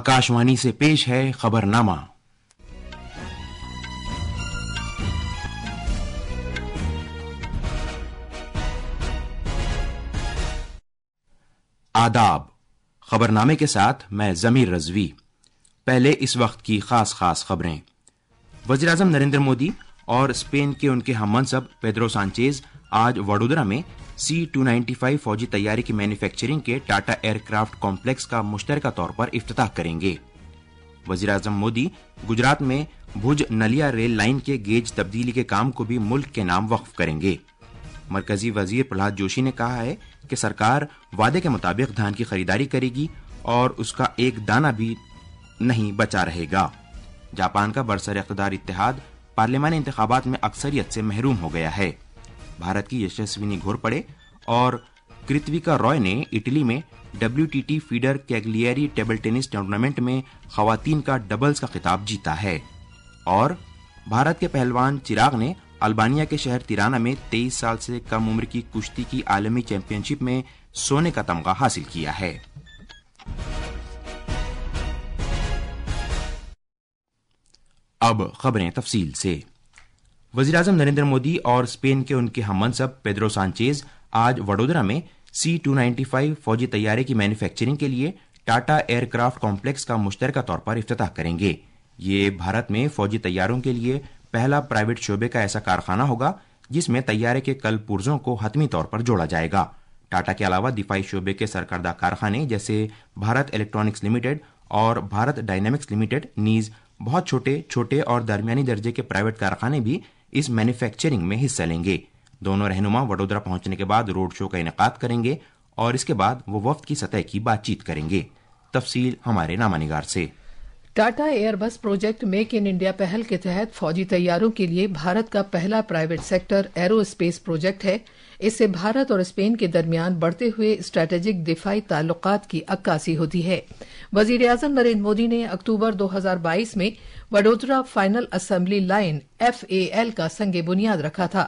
आकाशवाणी से पेश है खबरनामा। आदाब। खबरनामे के साथ मैं जमीर रजवी। पहले इस वक्त की खास खबरें। वज़ीर-ए-आज़म नरेंद्र मोदी और स्पेन के उनके हममनसब पेड्रो सांचेज आज वडोदरा में C-295 फौजी तैयारी की मैन्युफैक्चरिंग के टाटा एयरक्राफ्ट कॉम्प्लेक्स का मुश्तरका तौर पर इफ्तिताह करेंगे। वज़ीर-ए-आज़म मोदी गुजरात में भुज नलिया रेल लाइन के गेज तब्दीली के काम को भी मुल्क के नाम वक्फ करेंगे। मरकजी वजीर प्रहलाद जोशी ने कहा है कि सरकार वादे के मुताबिक धान की खरीदारी करेगी और उसका एक दाना भी नहीं बचा रहेगा। जापान का बरसर इख्तिदार इत्तेहाद पार्लियामानी इंतखाबात में अक्सरियत से महरूम हो गया है। भारत की यशस्विनी घोरपड़े और कृत्विका रॉय ने इटली में WTT feeder Cagliari table tennis tournament में खवातीन का डबल्स का खिताब जीता है। और भारत के पहलवान चिराग ने अल्बानिया के शहर तिराना में 23 साल से कम उम्र की कुश्ती की आलमी चैंपियनशिप में सोने का तमगा हासिल किया है। अब खबरें तफसील से। वज़ीर-ए-आज़म नरेंद्र मोदी और स्पेन के उनके हममनसब पेड्रो सांचेज आज वडोदरा में C-295 फौजी तैयारी की मैन्युफैक्चरिंग के लिए टाटा एयरक्राफ्ट कॉम्प्लेक्स का मुश्तरका तौर पर इफ्तिताह करेंगे। ये भारत में फौजी तैयारों के लिए पहला प्राइवेट शोबे का ऐसा कारखाना होगा जिसमें तैयारे के कल पुर्जों को हतमी तौर पर जोड़ा जाएगा। टाटा के अलावा दिफाई शोबे के सरकर्दा कारखाने जैसे भारत इलेक्ट्रॉनिक्स लिमिटेड और भारत डायनेमिक्स लिमिटेड नीज बहुत छोटे और दरमियानी दर्जे के प्राइवेट कारखाने भी इस मैन्युफैक्चरिंग में हिस्सा लेंगे। दोनों रहनुमा वडोदरा पहुंचने के बाद रोड शो का इनेकाद करेंगे और इसके बाद वो वफ्द की सतह की बातचीत करेंगे। तफसील हमारे नामानिगार से। Tata Airbus project make in India पहल के तहत फौजी तैयारों के लिए भारत का पहला प्राइवेट सेक्टर एरोस्पेस प्रोजेक्ट है। इससे भारत और स्पेन के दरमियान बढ़ते हुए स्ट्रेटेजिक दिफाई ताल्लुकात की अक्कासी होती है। वज़ीर-ए-आज़म नरेंद्र मोदी ने अक्टूबर 2022 में Vadodara final assembly line FAL का संगे बुनियाद रखा था।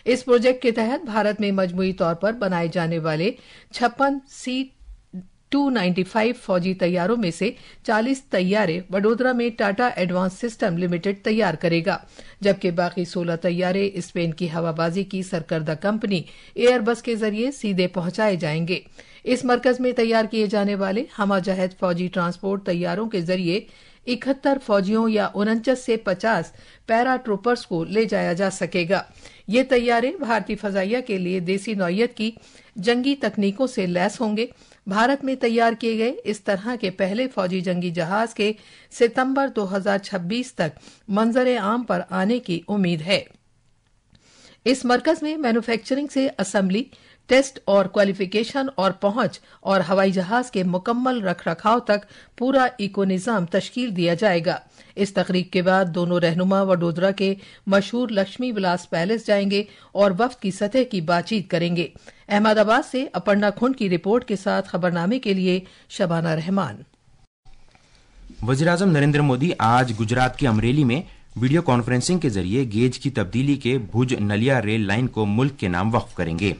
इस प्रोजेक्ट के तहत भारत में मजमूई तौर पर बनाए जाने वाले 56 C-295 फौजी तैयारों में से 40 तैयारे वडोदरा में टाटा एडवांस सिस्टम लिमिटेड तैयार करेगा, जबकि बाकी 16 तैयारे स्पेन की हवाबाजी की सरकर्दा कंपनी एयरबस के जरिए सीधे पहुंचाए जाएंगे। इस मरकज में तैयार किए जाने वाले हमाजहत फौजी ट्रांसपोर्ट तैयारों के जरिए 71 फौजियों या 49 से 50 पैरा ट्रूपर्स को ले जाया जा सकेगा। ये तैयारे भारतीय फजाइया के लिए देसी नौयत की जंगी तकनीकों से लैस होंगे। भारत में तैयार किए गए इस तरह के पहले फौजी जंगी जहाज के सितंबर 2026 तक मंजर आम पर आने की उम्मीद है। इस मरकज में मैन्युफैक्चरिंग से असेंबली, टेस्ट और क्वालिफिकेशन और पहुंच और हवाई जहाज के मुकम्मल रखरखाव तक पूरा इको निजाम तश्कील दिया जाएगा। इस तकरीब के बाद दोनों रहनुमा वडोदरा के मशहूर लक्ष्मी विलास पैलेस जाएंगे और वफ्द की सतह की बातचीत करेंगे। अहमदाबाद से अपर्णा खुंड की रिपोर्ट के साथ खबरनामे के लिए शबाना रहमान। वज़ीर-ए-आज़म नरेंद्र मोदी आज गुजरात के अमरेली में वीडियो कॉन्फ्रेंसिंग के जरिए गेज की तब्दीली के भुज नलिया रेल लाइन को मुल्क के नाम वक्फ करेंगे।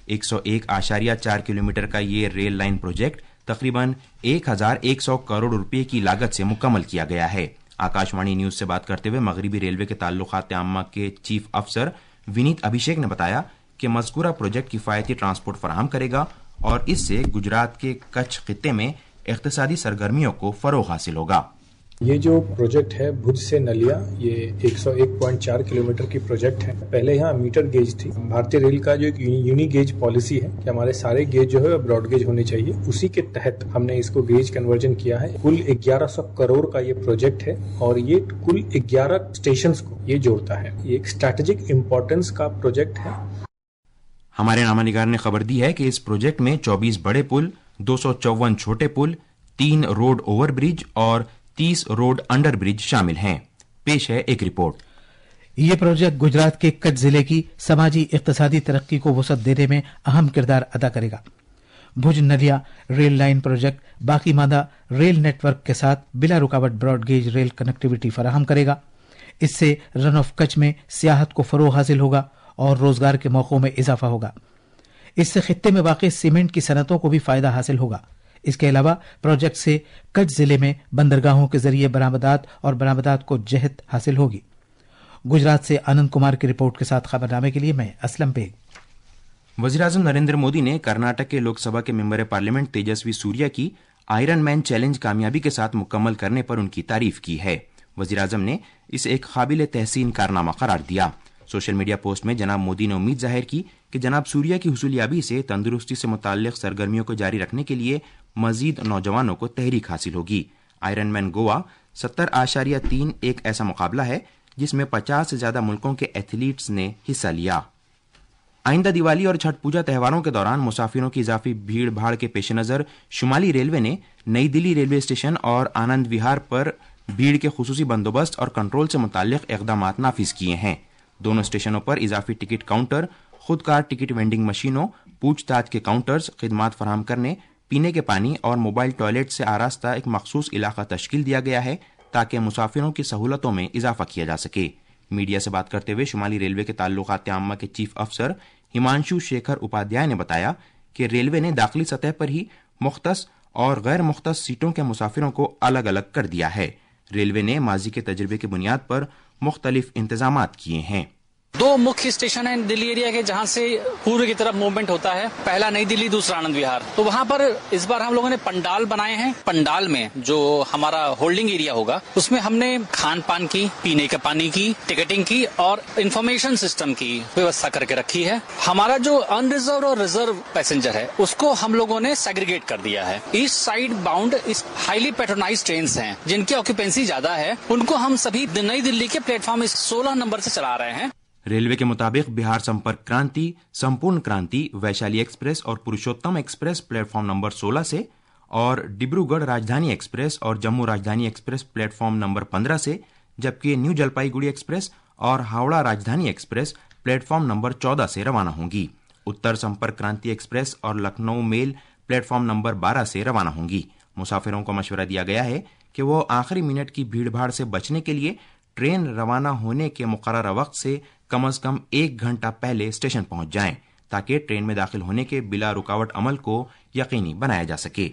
101.4 किलोमीटर का ये रेल लाइन प्रोजेक्ट तकरीबन 1100 करोड़ रुपए की लागत से मुकम्मल किया गया है। आकाशवाणी न्यूज से बात करते हुए मगरबी रेलवे के ताल्लुकात आम्मा के चीफ अफसर विनीत अभिषेक ने बताया कि मज़कूरा प्रोजेक्ट किफायती ट्रांसपोर्ट फराहम करेगा और इससे गुजरात के कच्छ खित्ते में इक्तिसादी सरगर्मियों को फरोग हासिल होगा। ये जो प्रोजेक्ट है भुज से नलिया, ये 101.4 किलोमीटर की प्रोजेक्ट है। पहले यहाँ मीटर गेज थी। भारतीय रेल का जो एक यूनी गेज पॉलिसी है कि हमारे सारे गेज जो है ब्रॉड गेज होने चाहिए, उसी के तहत हमने इसको गेज कन्वर्जन किया है। कुल 1100 करोड़ का ये प्रोजेक्ट है और ये कुल 11 स्टेशंस को ये जोड़ता है। ये एक स्ट्रैटेजिक इम्पोर्टेंस का प्रोजेक्ट है। हमारे नामानिगार ने खबर दी है कि इस प्रोजेक्ट में 24 बड़े पुल, 254 छोटे पुल, 3 रोड ओवर ब्रिज और 30 रोड अंडर ब्रिज शामिल हैं। पेश है एक रिपोर्ट। ये प्रोजेक्ट गुजरात के कच्छ जिले की समाजी इक्तिसादी तरक्की को वसअत देने में अहम किरदार अदा करेगा। भुज नलिया रेल लाइन प्रोजेक्ट बाकी मादा रेल नेटवर्क के साथ बिला रुकावट ब्रॉड गेज रेल कनेक्टिविटी फराहम करेगा। इससे रन ऑफ कच्छ में सियाहत को फरोग हासिल होगा और रोजगार के मौकों में इजाफा होगा। इससे खित्ते में वाक़ई सीमेंट की सनतों को भी फायदा हासिल होगा। इसके अलावा प्रोजेक्ट से कच्छ जिले में बंदरगाहों के जरिए बरामदात और बरामदात को जहत हासिल होगी। गुजरात से आनंद कुमार की रिपोर्ट के साथ खबरनामे के लिए मैं असलम बेग। वज़ीर-ए-आज़म नरेंद्र मोदी ने कर्नाटक के लोकसभा के मेंबर पार्लियामेंट तेजस्वी सूर्या की आयरन मैन चैलेंज कामयाबी के साथ मुकम्मल करने पर उनकी तारीफ की है। वज़ीर-ए-आज़म ने इसे एक काबिल तहसीन कारनामा करार दिया। सोशल मीडिया पोस्ट में जनाब मोदी ने उम्मीद जाहिर की कि जनाब सूर्या की हुसूलियाबी से तंदुरुस्ती से मुताल्लिक सरगर्मियों को जारी रखने के लिए मजीद नौजवानों को तहरीक हासिल होगी। आयरन मैन गोवा 70.3 एक ऐसा मुकाबला है जिसमें 50 से ज्यादा मुल्कों के एथलीट्स ने हिस्सा लिया। आइंदा दिवाली और छठ पूजा त्योहारों के दौरान मुसाफिरों की इजाफी भीड़ भाड़ के पेश नजर शुमाली रेलवे ने नई दिल्ली रेलवे स्टेशन और आनंद विहार पर भीड़ के खुसूसी बंदोबस्त और कंट्रोल से मुताल्लिक इकदाम नाफिज किए हैं। दोनों स्टेशनों पर इजाफी टिकट काउंटर, खुदकार टिकट वेंडिंग मशीनों, पूछताछ के काउंटर्स, खिदमात फराहम करने, पीने के पानी और मोबाइल टॉयलेट से आरास्ता एक मखसूस इलाका तश्कील दिया गया है ताकि मुसाफिरों की सहूलतों में इजाफा किया जा सके। मीडिया से बात करते हुए शुमाली रेलवे के ताल्लुकात आम्मा के चीफ अफसर हिमांशु शेखर उपाध्याय ने बताया कि रेलवे ने दाखिली सतह पर ही मुख्तस और गैर मुख्तस सीटों के मुसाफिरों को अलग अलग कर दिया है। रेलवे ने माजी के तजर्बे की बुनियाद पर मुख्तलिफ इंतजामात किए हैं। 2 मुख्य स्टेशन हैं दिल्ली एरिया के जहां से पूर्व की तरफ मूवमेंट होता है। पहला नई दिल्ली, दूसरा आनंद विहार। तो वहां पर इस बार हम लोगों ने पंडाल बनाए हैं। पंडाल में जो हमारा होल्डिंग एरिया होगा उसमें हमने खान पान की, पीने के पानी की, टिकटिंग की और इंफॉर्मेशन सिस्टम की व्यवस्था करके रखी है। हमारा जो अनरिजर्व और रिजर्व पैसेंजर है उसको हम लोगों ने सेग्रीगेट कर दिया है। ईस्ट साइड बाउंड इस हाईली पैट्रोनाइज्ड ट्रेन हैं जिनकी ऑक्यूपेंसी ज्यादा है, उनको हम सभी नई दिल्ली के प्लेटफॉर्म 16 नंबर से चला रहे हैं। रेलवे के मुताबिक बिहार संपर्क क्रांति, संपूर्ण क्रांति, वैशाली एक्सप्रेस और पुरुषोत्तम एक्सप्रेस प्लेटफॉर्म नंबर 16 से और डिब्रूगढ़ राजधानी एक्सप्रेस और जम्मू राजधानी एक्सप्रेस प्लेटफॉर्म नंबर 15 से, जबकि न्यू जलपाईगुड़ी एक्सप्रेस और Howrah Rajdhani express platform number 14 से रवाना होंगी। उत्तर संपर्क क्रांति एक्सप्रेस और लखनऊ मेल प्लेटफॉर्म नंबर 12 से रवाना होंगी। मुसाफिरों को मशवरा दिया गया है कि वो आखिरी मिनट की भीड़भाड़ से बचने के लिए ट्रेन रवाना होने के मुकर्रर वक्त से कम से कम 1 घंटा पहले स्टेशन पहुंच जाएं ताकि ट्रेन में दाखिल होने के बिला रुकावट अमल को यकीनी बनाया जा सके।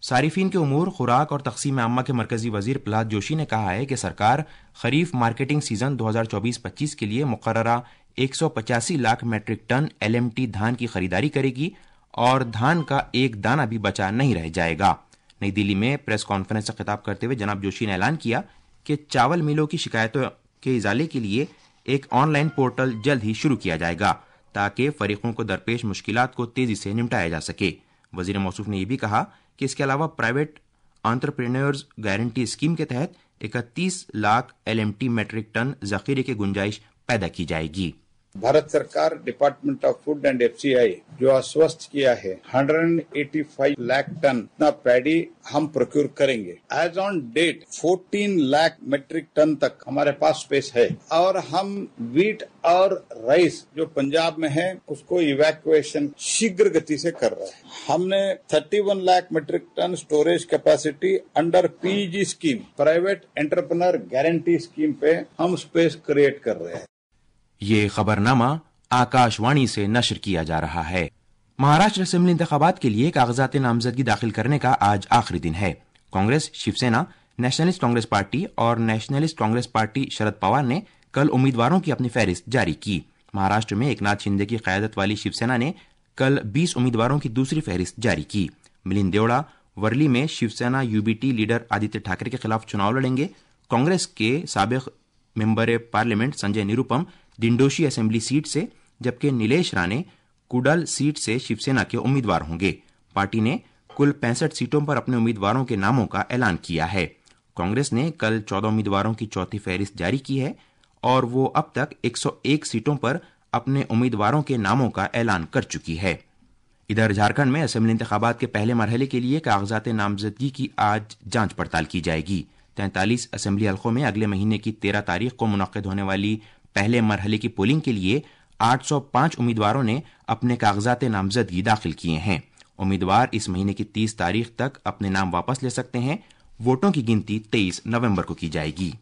सारिफीन के उमूर, खुराक और तकसीम आम्मा के मरकजी वजीर प्रहलाद जोशी ने कहा है कि सरकार खरीफ मार्केटिंग सीजन 2024-25 के लिए मुकर्ररा 185 लाख मेट्रिक टन LMT धान की खरीदारी करेगी और धान का एक दाना भी बचा नहीं रह जाएगा। नई दिल्ली में प्रेस कॉन्फ्रेंस से खिताब करते हुए जनाब जोशी ने ऐलान किया कि चावल मिलों की शिकायतों के इजाले के लिए एक ऑनलाइन पोर्टल जल्द ही शुरू किया जाएगा ताकि फरीकों को दरपेश मुश्किलात को तेजी से निपटाया जा सके। वजीर मौसूफ ने यह भी कहा कि इसके अलावा प्राइवेट एंटरप्रेन्योर्स गारंटी स्कीम के तहत 31 लाख LMT मेट्रिक टन जखीरे की गुंजाइश पैदा की जाएगी। भारत सरकार department of food and FCI जो आश्वस्त किया है 185 लाख टन पैडी हम प्रोक्योर करेंगे। As on date 14 lakh metric ton तक हमारे पास स्पेस है और हम वीट और राइस जो पंजाब में है उसको इवैक्यूएशन शीघ्र गति से कर रहे हैं। हमने 31 lakh metric ton storage capacity under PEG scheme, private entrepreneur guarantee scheme पे हम स्पेस क्रिएट कर रहे हैं। ये खबरनामा आकाशवाणी से नशर किया जा रहा है। महाराष्ट्र असेंबली इंतखाबात के लिए कागजात नामजदगी दाखिल करने का आज आखिरी दिन है। कांग्रेस, शिवसेना, नेशनलिस्ट कांग्रेस पार्टी और नेशनलिस्ट कांग्रेस पार्टी शरद पवार ने कल उम्मीदवारों की अपनी फहरिस्त जारी की। महाराष्ट्र में एकनाथ शिंदे की क़यादत वाली शिवसेना ने कल 20 उम्मीदवारों की दूसरी फहरिस्त जारी की। मिलिंद देवड़ा वर्ली में शिवसेना UBT लीडर आदित्य ठाकरे के खिलाफ चुनाव लड़ेंगे। कांग्रेस के साबिक member parliament Sanjay Nirupam Dindoshi assembly seat से, जबकि नीलेश राणे कुडल सीट से शिवसेना के उम्मीदवार होंगे। पार्टी ने कुल 65 सीटों पर अपने उम्मीदवारों के नामों का ऐलान किया है। कांग्रेस ने कल 14 उम्मीदवारों की चौथी फहरिस्त जारी की है और वो अब तक 101 सीटों पर अपने उम्मीदवारों के नामों का ऐलान कर चुकी है। इधर झारखंड में असेंबली इंतखाबात के पहले मरहले के लिए कागजात नामजदगी की आज जांच पड़ताल की जाएगी। 43 असेंबली हलकों में अगले महीने की 13 तारीख को मुनक्किद होने वाली पहले मरहले की पोलिंग के लिए 805 उम्मीदवारों ने अपने कागजात नामजदगी दाखिल किए हैं। उम्मीदवार इस महीने की 30 तारीख तक अपने नाम वापस ले सकते हैं। वोटों की गिनती 23 नवंबर को की जाएगी।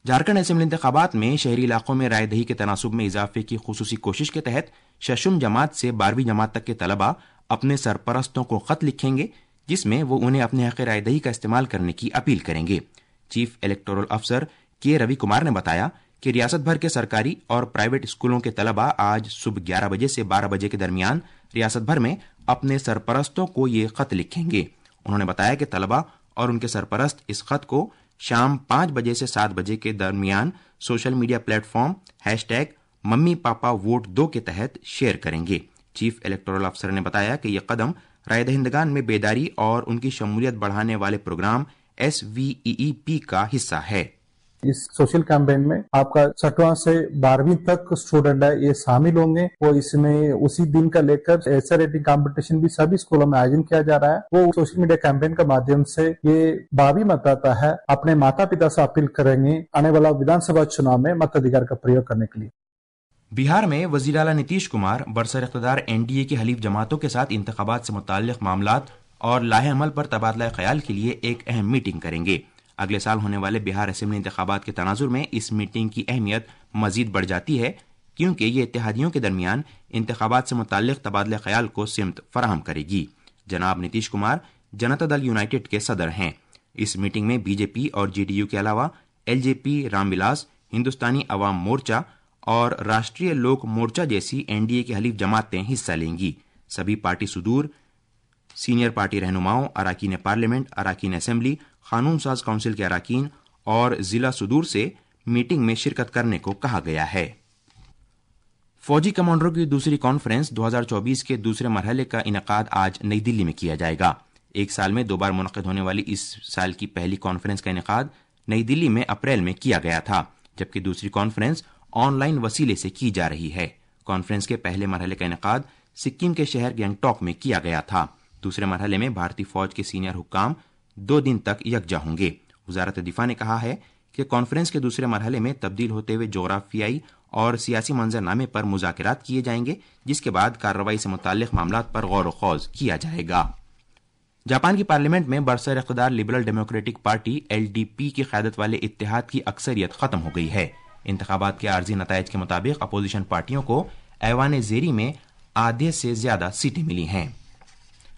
झारखंड असेंबली इंतखाबात में शहरी इलाकों में राय दही के तनासुब में इजाफे की खुसूसी कोशिश के तहत शशुम जमात से 12वीं जमात तक के तलबा اپنے سرپرستوں کو خط لکھیں گے جس میں وہ انہیں اپنے حق رائے دہی کا استعمال کرنے کی اپیل کریں گے۔ چیف الیکٹورل افسر کے روی کمار نے بتایا کہ ریاست بھر کے سرکاری اور پرائیویٹ اسکولوں کے طلباء آج صبح 11 بجے سے 12 بجے کے درمیان ریاست بھر میں اپنے سرپرستوں کو یہ خط لکھیں گے۔ انہوں نے بتایا کہ طلباء اور ان کے سرپرست اس خط کو شام 5 بجے سے 7 بجے کے درمیان social media platform #mummy papa vote دو کے تحت شیئر کریں گے۔ چیف الیکٹورل افسر نے بتایا کہ یہ قدم رائے دہندگان میں بیداری اور ان کی شمولیت بڑھانے والے پروگرام SVEEP کا حصہ ہے۔ اس سوشل کیمپین میں آپ کا 6واں سے 12ویں تک اسٹوڈنٹ ہے یہ شامل ہوں گے۔ وہ اس میں اسی دن کا لے کر ایسا ریٹنگ کمپٹیشن بھی سبھی اسکولوں میں آیوجن کیا جا رہا ہے۔ وہ سوشل میڈیا کیمپین کے مادھیم سے یہ بھاوی متداتا ہے اپنے ماتا پتا سے اپیل کریں گے آنے والا ودھان سبھا چناؤ میں متادھیکار کا پریوگ کرنے کے لیے۔ بہار میں وزیر اعلیٰ نتیش کمار برسر اقتدار NDA کی حلیف جماعتوں کے ساتھ انتخابات سے متعلق معاملات اور لاہ عمل پر تبادلہ خیال کے لیے ایک اہم میٹنگ کریں گے۔ اگلے سال ہونے والے بہار اسمبلی انتخابات کے تناظر میں اس میٹنگ کی اہمیت مزید بڑھ جاتی ہے کیونکہ یہ اتحادیوں کے درمیان انتخابات سے متعلق تبادلہ خیال کو سمت فراہم کرے گی۔ جناب نتیش کمار جنتا دل یونائیٹڈ کے صدر ہیں۔ اس میٹنگ میں BJP اور JDU کے علاوہ LJP، رام ولاس، ہندوستانی عوام مورچہ اور راشٹریہ لوک مورچہ جیسی NDA کی حلیف جماعتیں حصہ لیں گی۔ سبھی پارٹی صدور، سینئر پارٹی رہنماؤں، اراکین پارلیمنٹ، اراکین اسمبلی، قانون ساز کونسل کے اراکین اور ضلع صدور سے میٹنگ میں شرکت کرنے کو کہا گیا ہے۔ فوجی کمانڈروں کی دوسری کانفرنس 2024 کے دوسرے مرحلے کا انعقاد آج نئی دلی میں کیا جائے گا۔ ایک سال میں 2 بار منعقد ہونے والی اس سال کی پہلی کانفرنس کا انعقاد نئی دلی میں اپریل میں کیا گیا تھا، جبکہ دوسری کانفرنس آن لائن وسیلے سے کی جا رہی ہے۔ کانفرنس کے پہلے مرحلے کا انعقاد سکم کے شہر گینگٹاک میں کیا گیا تھا۔ دوسرے مرحلے میں بھارتی فوج کے سینئر حکام 2 دن تک یکجا ہوں گے۔ وزارت دفاع نے کہا ہے کہ کانفرنس کے دوسرے مرحلے میں تبدیل ہوتے ہوئے جغرافیائی اور سیاسی منظرنامے پر مذاکرات کیے جائیں گے، جس کے بعد کارروائی سے متعلق معاملات پر غور و خوض کیا جائے گا۔ جاپان کی پارلیمنٹ میں برسر اقتدار لبرل ڈیموکریٹک پارٹی LDP کی قیادت والے اتحاد کی اکثریت ختم ہو گئی ہے۔ انتخابات کے عارضی نتائج کے مطابق اپوزیشن پارٹیوں کو ایوان زیری میں آدھے سے زیادہ سیٹیں ملی ہیں۔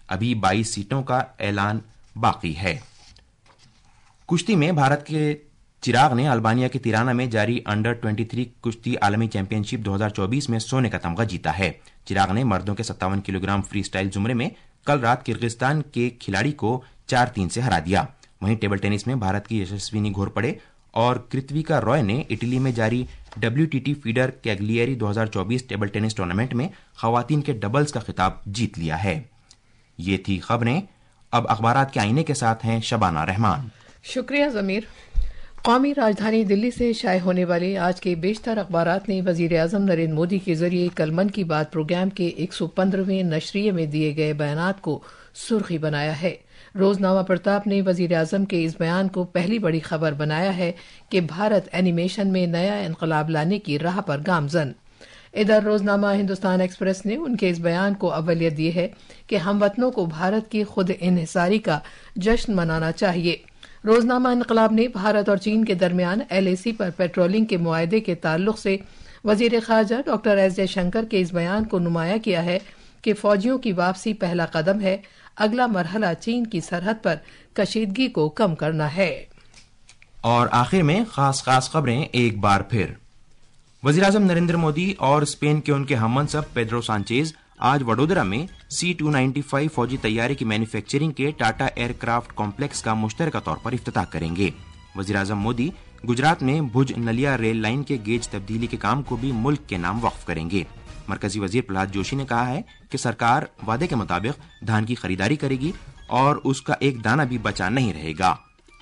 ابھی 22 سیٹوں کا اعلان باقی ہے۔ کشتی میں بھارت کے چراغ نے البانیہ کے تیرانا میں جاری انڈر 23 کشتی عالمی چیمپئن شپ 2024 میں سونے کا تمغہ جیتا ہے۔ چراغ نے مردوں کے 57 کلو گرام فری سٹائل زمرے میں کل رات کرغزستان کے کھلاڑی کو 4-3 سے ہرا دیا۔ وہیں ٹیبل ٹینس میں بھارت کی یشسوینی گھورپڑے اور کرتویکا رائے نے اٹلی میں جاری WTT feeder Cagliari 2024 table tennis tournament میں خواتین کے ڈبلز کا خطاب جیت لیا ہے۔ یہ تھی خبریں۔ اب اخبارات کے آئینے کے ساتھ ہیں شبانہ رحمان۔ شکریہ ضمیر۔ قومی راجدھانی دلی سے شائع ہونے والے آج کے بیشتر اخبارات نے وزیر اعظم نریندر مودی کے ذریعے کل من کی بات پروگرام کے 115ویں نشریے میں دیے گئے بیانات کو سرخی بنایا ہے۔ روزنامہ پرتاپ نے وزیر اعظم کے اس بیان کو پہلی بڑی خبر بنایا ہے کہ بھارت اینیمیشن میں نیا انقلاب لانے کی راہ پر گامزن۔ ادھر روزنامہ ہندوستان ایکسپریس نے ان کے اس بیان کو اولت دی ہے کہ ہم وطنوں کو بھارت کی خود انحصاری کا جشن منانا چاہیے۔ روزنامہ انقلاب نے بھارت اور چین کے درمیان LAC پر پیٹرولنگ کے معاہدے کے تعلق سے وزیر خارجہ ڈاکٹر ایس جے شنکر کے اس بیان کو نمایاں کیا ہے کہ فوجیوں کی واپسی پہلا قدم ہے، اگلا مرحلہ چین کی سرحد پر کشیدگی کو کم کرنا ہے۔ اور آخر میں خاص خبریں ایک بار پھر۔ وزیر اعظم نریندر مودی اور اسپین کے ان کے ہم منصب پیدرو سانچیز آج وڈودرا میں C-295 فوجی طیارے کی مینوفیکچرنگ کے ٹاٹا ایئر کرافٹ کمپلیکس کا مشترکہ طور پر افتتاح کریں گے۔ وزیر اعظم مودی گجرات میں بھج نلیا ریل لائن کے گیج تبدیلی کے کام کو بھی ملک کے نام وقف کریں گے۔ مرکزی وزیر پرہلاد جوشی نے کہا ہے کہ سرکار وعدے کے مطابق دھان کی خریداری کرے گی اور اس کا ایک دانہ بھی بچا نہیں رہے گا۔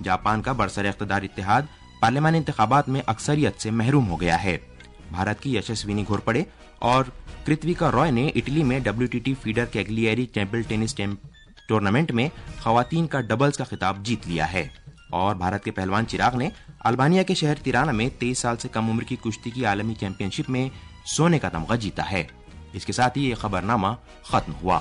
جاپان کا برسر اقتدار اتحاد پارلیمانی انتخابات میں اکثریت سے محروم ہو گیا ہے۔ بھارت کی یشسوینی گھورپڑے اور کرتویکا رائے نے اٹلی میں WTT feeder Cagliari table tennis tournament میں خواتین کا ڈبلز کا خطاب جیت لیا ہے۔ اور بھارت کے پہلوان چراغ نے البانیہ کے شہر تیرانا میں 23 سال سے کم عمر کی کشتی کی عالمی چیمپئن شپ میں سونے کا تمغہ جیتا ہے۔ اس کے ساتھ ہی یہ خبرنامہ ختم ہوا۔